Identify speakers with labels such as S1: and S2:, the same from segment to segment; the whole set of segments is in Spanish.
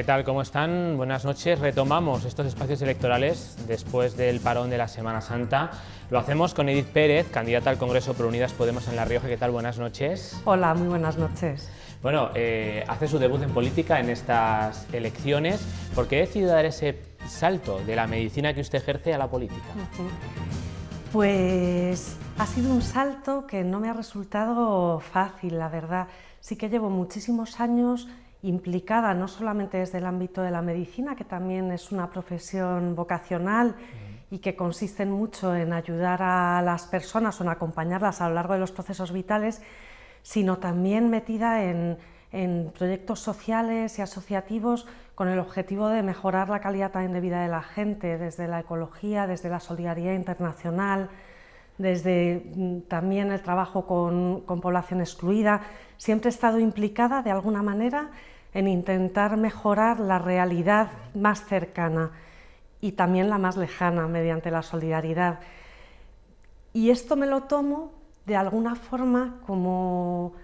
S1: ¿qué tal? ¿Cómo están? Buenas noches. Retomamos estos espacios electorales después del parón de la Semana Santa. Lo hacemos con Edith Pérez, candidata al Congreso por Unidas Podemos en La Rioja. ¿Qué tal? Buenas noches.
S2: Hola, muy buenas noches.
S1: Bueno, hace su debut en política en estas elecciones. ¿Por qué decidió dar ese salto de la medicina que usted ejerce a la política?
S2: Pues ha sido un salto que no me ha resultado fácil, la verdad. Sí que llevo muchísimos años implicada, no solamente desde el ámbito de la medicina, que también es una profesión vocacional y que consiste mucho en ayudar a las personas o en acompañarlas a lo largo de los procesos vitales, sino también metida en proyectos sociales y asociativos con el objetivo de mejorar la calidad también de vida de la gente, desde la ecología, desde la solidaridad internacional, desde también el trabajo con población excluida. Siempre he estado implicada de alguna manera en intentar mejorar la realidad más cercana y también la más lejana mediante la solidaridad. Y esto me lo tomo de alguna forma como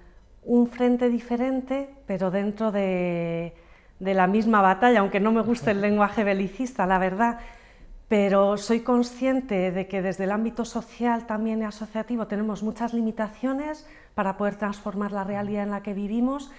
S2: un frente diferente, pero dentro de la misma batalla, aunque no me guste el lenguaje belicista, la verdad, pero soy consciente de que desde el ámbito social también y asociativo tenemos muchas limitaciones para poder transformar la realidad en la que vivimos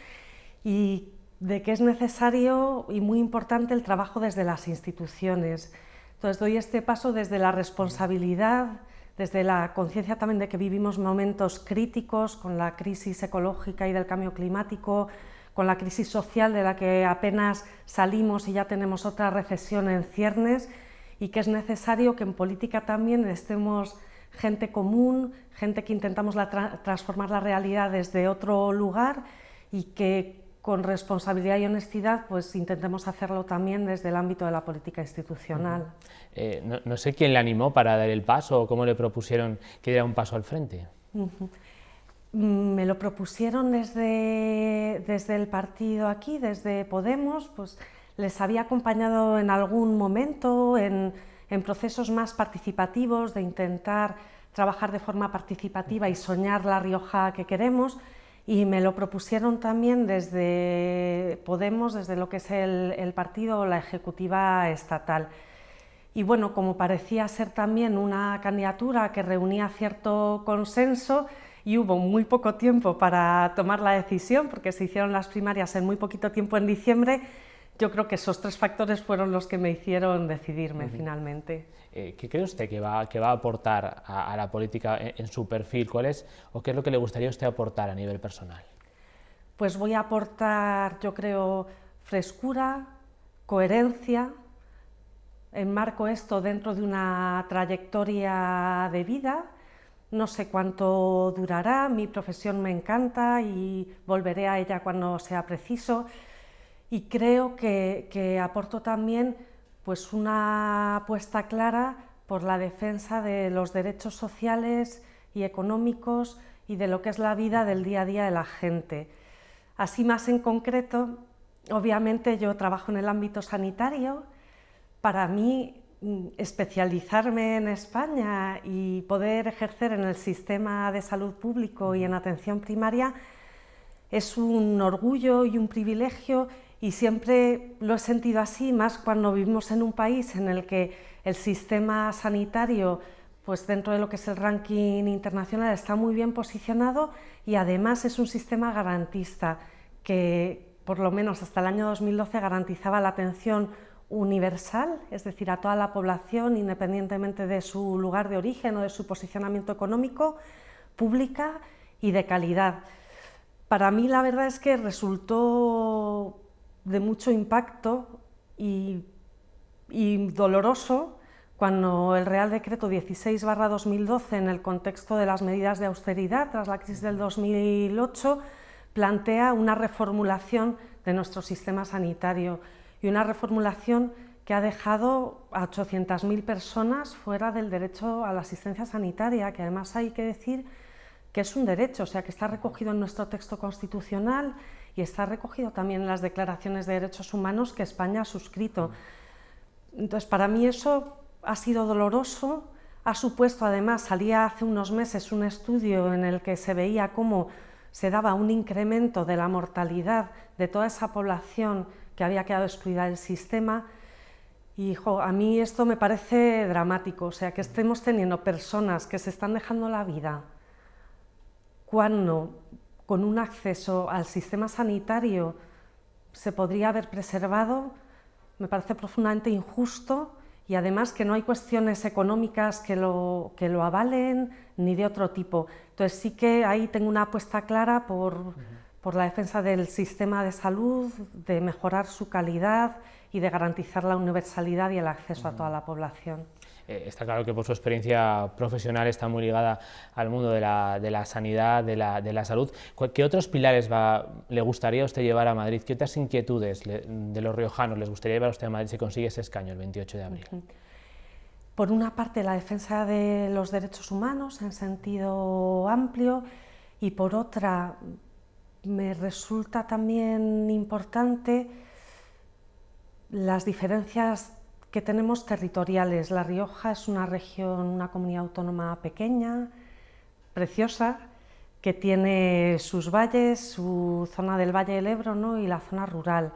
S2: y de que es necesario y muy importante el trabajo desde las instituciones. Entonces doy este paso desde la responsabilidad, desde la conciencia también de que vivimos momentos críticos con la crisis ecológica y del cambio climático, con la crisis social de la que apenas salimos y ya tenemos otra recesión en ciernes, y que es necesario que en política también estemos gente común, gente que intentamos transformar la realidad desde otro lugar y que con responsabilidad y honestidad pues intentemos hacerlo también desde el ámbito de la política institucional.
S1: No sé quién le animó para dar el paso o cómo le propusieron que diera un paso al frente.
S2: Me lo propusieron desde el partido aquí, desde Podemos, pues les había acompañado en algún momento en procesos más participativos, de intentar trabajar de forma participativa y soñar la Rioja que queremos, y me lo propusieron también desde Podemos, desde lo que es el partido o la ejecutiva estatal. Y bueno, como parecía ser también una candidatura que reunía cierto consenso y hubo muy poco tiempo para tomar la decisión, porque se hicieron las primarias en muy poquito tiempo en diciembre, yo creo que esos tres factores fueron los que me hicieron decidirme finalmente.
S1: ¿Qué cree usted que va a aportar a la política en su perfil? ¿Cuál es o qué es lo que le gustaría a usted aportar a nivel personal?
S2: Pues voy a aportar, yo creo, frescura, coherencia. Enmarco esto dentro de una trayectoria de vida. No sé cuánto durará, mi profesión me encanta y volveré a ella cuando sea preciso. Y creo que aporto también pues, una apuesta clara por la defensa de los derechos sociales y económicos y de lo que es la vida del día a día de la gente. Así más en concreto, obviamente yo trabajo en el ámbito sanitario. Para mí, especializarme en España y poder ejercer en el sistema de salud público y en atención primaria es un orgullo y un privilegio, y siempre lo he sentido así, más cuando vivimos en un país en el que el sistema sanitario, pues dentro de lo que es el ranking internacional, está muy bien posicionado y además es un sistema garantista que por lo menos hasta el año 2012 garantizaba la atención universal, es decir, a toda la población, independientemente de su lugar de origen o de su posicionamiento económico, pública y de calidad. Para mí la verdad es que resultó de mucho impacto y doloroso cuando el Real Decreto 16/2012, en el contexto de las medidas de austeridad tras la crisis del 2008, plantea una reformulación de nuestro sistema sanitario, y una reformulación que ha dejado a 800.000 personas fuera del derecho a la asistencia sanitaria, que además hay que decir que es un derecho, o sea, que está recogido en nuestro texto constitucional y está recogido también en las declaraciones de derechos humanos que España ha suscrito. Entonces, para mí eso ha sido doloroso. Ha supuesto, además, salía hace unos meses un estudio en el que se veía cómo se daba un incremento de la mortalidad de toda esa población que había quedado excluida del sistema. Y a mí esto me parece dramático, o sea, que estemos teniendo personas que se están dejando la vida cuando con un acceso al sistema sanitario se podría haber preservado, me parece profundamente injusto, y además que no hay cuestiones económicas que lo avalen ni de otro tipo. Entonces sí que ahí tengo una apuesta clara por la defensa del sistema de salud, de mejorar su calidad y de garantizar la universalidad y el acceso a toda la población.
S1: Está claro que por su experiencia profesional está muy ligada al mundo de la sanidad, de la salud. ¿Qué otros pilares le gustaría a usted llevar a Madrid? ¿Qué otras inquietudes de los riojanos les gustaría llevar a usted a Madrid si consigue ese escaño el 28 de abril?
S2: Por una parte, la defensa de los derechos humanos en sentido amplio, y por otra, me resulta también importante las diferencias que tenemos territoriales. La Rioja es una región, una comunidad autónoma pequeña, preciosa, que tiene sus valles, su zona del Valle del Ebro, ¿no?, y la zona rural.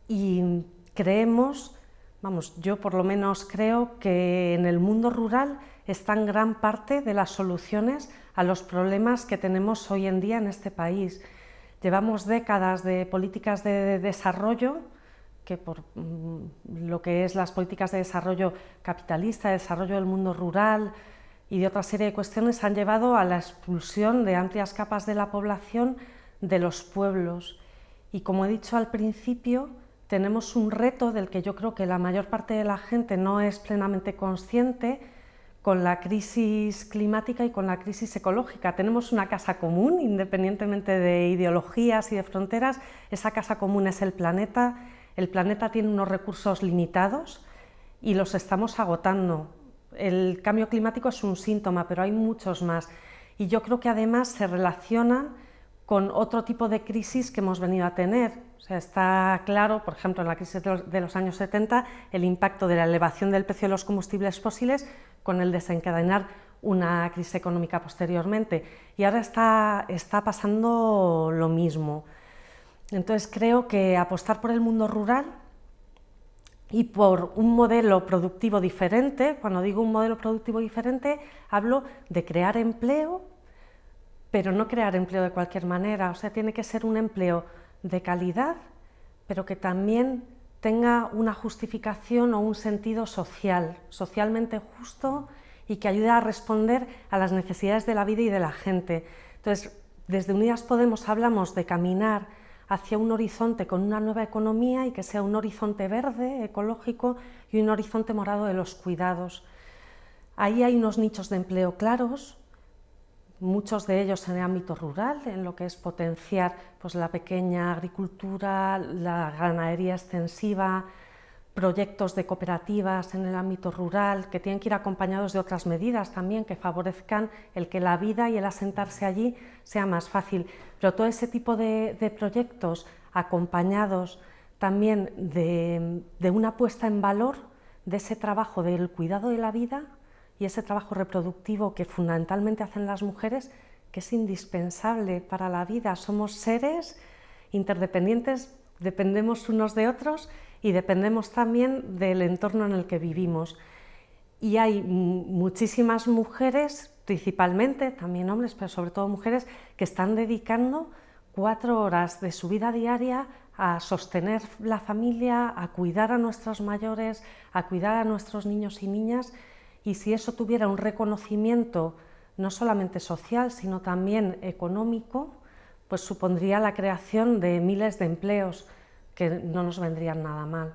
S2: Y creemos, yo por lo menos creo que en el mundo rural están gran parte de las soluciones a los problemas que tenemos hoy en día en este país. Llevamos décadas de políticas de desarrollo, que por lo que es las políticas de desarrollo capitalista, de desarrollo del mundo rural y de otra serie de cuestiones, han llevado a la expulsión de amplias capas de la población de los pueblos. Y como he dicho al principio, tenemos un reto del que yo creo que la mayor parte de la gente no es plenamente consciente, con la crisis climática y con la crisis ecológica. Tenemos una casa común, independientemente de ideologías y de fronteras. Esa casa común es el planeta. El planeta tiene unos recursos limitados y los estamos agotando. El cambio climático es un síntoma, pero hay muchos más. Y yo creo que además se relacionan con otro tipo de crisis que hemos venido a tener. O sea, está claro, por ejemplo, en la crisis de los años 70, el impacto de la elevación del precio de los combustibles fósiles con el desencadenar una crisis económica posteriormente. Y ahora está pasando lo mismo. Entonces creo que apostar por el mundo rural y por un modelo productivo diferente, cuando digo un modelo productivo diferente, hablo de crear empleo, pero no crear empleo de cualquier manera. O sea, tiene que ser un empleo de calidad, pero que también tenga una justificación o un sentido social, socialmente justo, y que ayude a responder a las necesidades de la vida y de la gente. Entonces, desde Unidas Podemos hablamos de caminar hacia un horizonte con una nueva economía y que sea un horizonte verde, ecológico, y un horizonte morado de los cuidados. Ahí hay unos nichos de empleo claros, muchos de ellos en el ámbito rural, en lo que es potenciar pues, la pequeña agricultura, la ganadería extensiva, proyectos de cooperativas en el ámbito rural, que tienen que ir acompañados de otras medidas también que favorezcan el que la vida y el asentarse allí sea más fácil. Pero todo ese tipo de proyectos acompañados también de una puesta en valor de ese trabajo del cuidado de la vida y ese trabajo reproductivo que fundamentalmente hacen las mujeres, que es indispensable para la vida. Somos seres interdependientes, dependemos unos de otros y dependemos también del entorno en el que vivimos. Y hay muchísimas mujeres, principalmente, también hombres, pero sobre todo mujeres, que están dedicando 4 horas de su vida diaria a sostener la familia, a cuidar a nuestros mayores, a cuidar a nuestros niños y niñas, y si eso tuviera un reconocimiento no solamente social, sino también económico, pues supondría la creación de miles de empleos que no nos vendrían nada mal.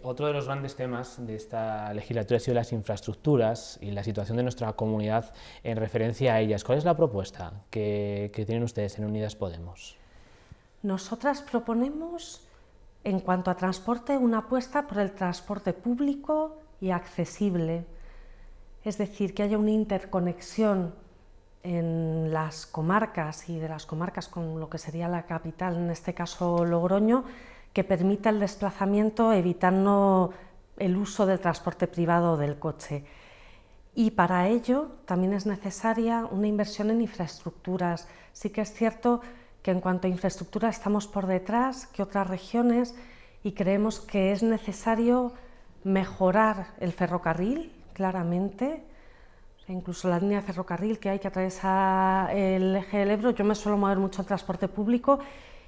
S1: Otro de los grandes temas de esta legislatura ha sido las infraestructuras y la situación de nuestra comunidad en referencia a ellas. ¿Cuál es la propuesta que tienen ustedes en Unidas Podemos?
S2: Nosotras proponemos, en cuanto a transporte, una apuesta por el transporte público y accesible. Es decir, que haya una interconexión en las comarcas y de las comarcas con lo que sería la capital, en este caso Logroño, que permita el desplazamiento evitando el uso del transporte privado o del coche. Y para ello también es necesaria una inversión en infraestructuras. Sí que es cierto que en cuanto a infraestructura estamos por detrás que otras regiones y creemos que es necesario mejorar el ferrocarril, claramente. Incluso la línea de ferrocarril que hay que atravesar el eje del Ebro. Yo me suelo mover mucho en transporte público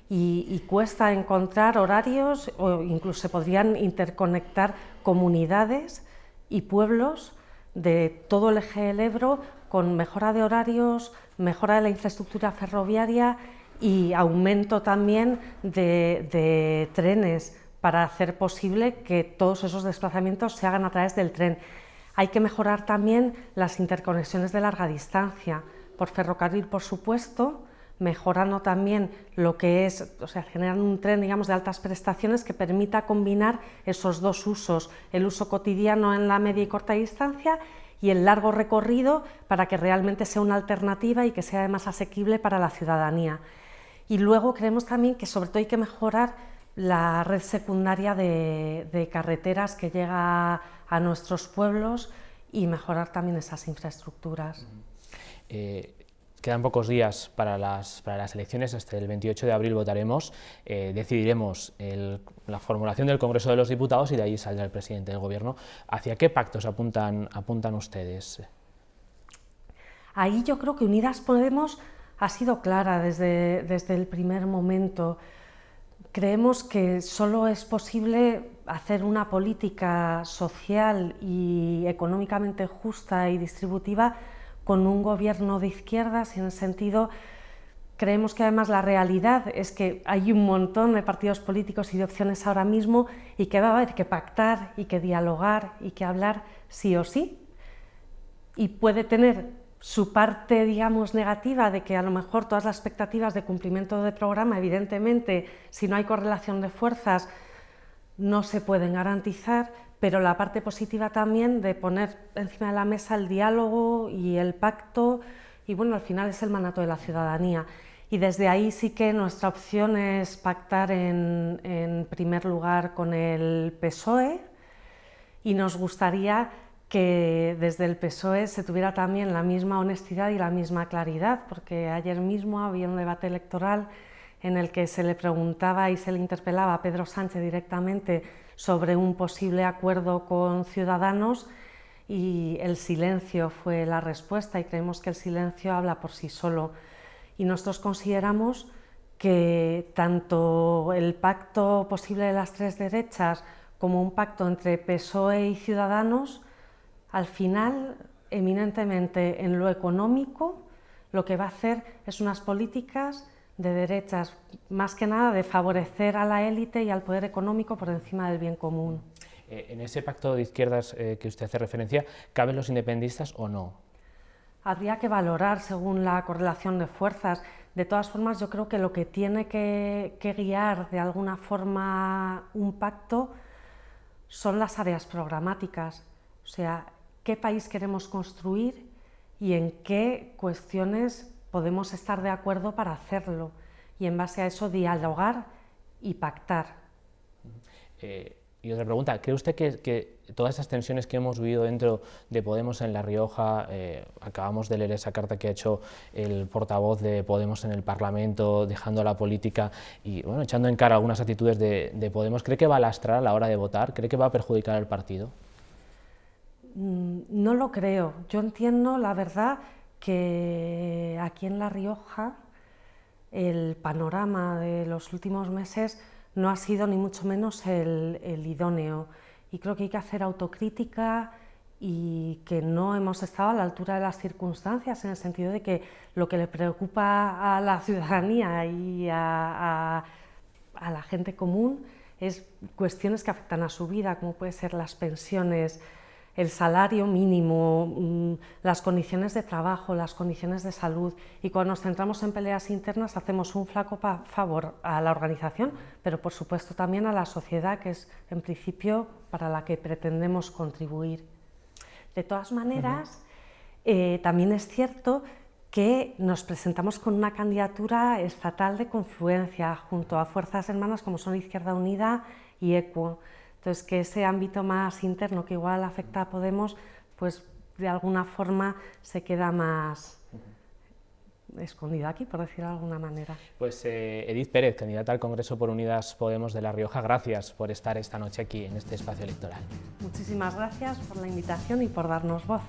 S2: y cuesta encontrar horarios, o incluso se podrían interconectar comunidades y pueblos de todo el eje del Ebro con mejora de horarios, mejora de la infraestructura ferroviaria y aumento también de trenes para hacer posible que todos esos desplazamientos se hagan a través del tren. Hay que mejorar también las interconexiones de larga distancia, por ferrocarril, por supuesto, mejorando también lo que es, o sea, generando un tren, digamos, de altas prestaciones que permita combinar esos dos usos, el uso cotidiano en la media y corta distancia y el largo recorrido para que realmente sea una alternativa y que sea además asequible para la ciudadanía. Y luego creemos también que sobre todo hay que mejorar la red secundaria de carreteras que llega a nuestros pueblos y mejorar también esas infraestructuras.
S1: Quedan pocos días para las elecciones, hasta el 28 de abril votaremos, decidiremos la formulación del Congreso de los Diputados y de ahí saldrá el presidente del Gobierno. ¿Hacia qué pactos apuntan ustedes?
S2: Ahí yo creo que Unidas Podemos ha sido clara desde el primer momento. Creemos que solo es posible hacer una política social y económicamente justa y distributiva con un gobierno de izquierdas, y en ese sentido creemos que además la realidad es que hay un montón de partidos políticos y de opciones ahora mismo y que va a haber que pactar y que dialogar y que hablar sí o sí, y puede tener su parte, digamos, negativa de que a lo mejor todas las expectativas de cumplimiento de programa, evidentemente, si no hay correlación de fuerzas, no se pueden garantizar, pero la parte positiva también de poner encima de la mesa el diálogo y el pacto, y bueno, al final es el mandato de la ciudadanía. Y desde ahí sí que nuestra opción es pactar en primer lugar con el PSOE, y nos gustaría que desde el PSOE se tuviera también la misma honestidad y la misma claridad, porque ayer mismo había un debate electoral en el que se le preguntaba y se le interpelaba a Pedro Sánchez directamente sobre un posible acuerdo con Ciudadanos, y el silencio fue la respuesta, y creemos que el silencio habla por sí solo. Y nosotros consideramos que tanto el pacto posible de las tres derechas como un pacto entre PSOE y Ciudadanos, al final, eminentemente en lo económico, lo que va a hacer es unas políticas de derechas, más que nada de favorecer a la élite y al poder económico por encima del bien común.
S1: En ese pacto de izquierdas que usted hace referencia, ¿caben los independentistas o no?
S2: Habría que valorar según la correlación de fuerzas. De todas formas, yo creo que lo que tiene que guiar de alguna forma un pacto son las áreas programáticas, o sea, qué país queremos construir y en qué cuestiones podemos estar de acuerdo para hacerlo, y en base a eso dialogar y pactar.
S1: Y otra pregunta, ¿cree usted que todas esas tensiones que hemos vivido dentro de Podemos en La Rioja, acabamos de leer esa carta que ha hecho el portavoz de Podemos en el Parlamento, dejando la política y bueno, echando en cara algunas actitudes de Podemos, ¿cree que va a lastrar a la hora de votar? ¿Cree que va a perjudicar al partido?
S2: No lo creo. Yo entiendo, la verdad, que aquí en La Rioja el panorama de los últimos meses no ha sido ni mucho menos el idóneo, y creo que hay que hacer autocrítica y que no hemos estado a la altura de las circunstancias, en el sentido de que lo que le preocupa a la ciudadanía y a la gente común es cuestiones que afectan a su vida, como pueden ser las pensiones, el salario mínimo, las condiciones de trabajo, las condiciones de salud, y cuando nos centramos en peleas internas hacemos un flaco favor a la organización, pero por supuesto también a la sociedad, que es en principio para la que pretendemos contribuir. De todas maneras, también es cierto que nos presentamos con una candidatura estatal de confluencia junto a fuerzas hermanas como son Izquierda Unida y ECUO. Entonces, que ese ámbito más interno que igual afecta a Podemos, pues de alguna forma se queda más escondida aquí, por decirlo de alguna manera.
S1: Pues Edith Pérez, candidata al Congreso por Unidas Podemos de La Rioja, gracias por estar esta noche aquí en este espacio electoral.
S2: Muchísimas gracias por la invitación y por darnos voz.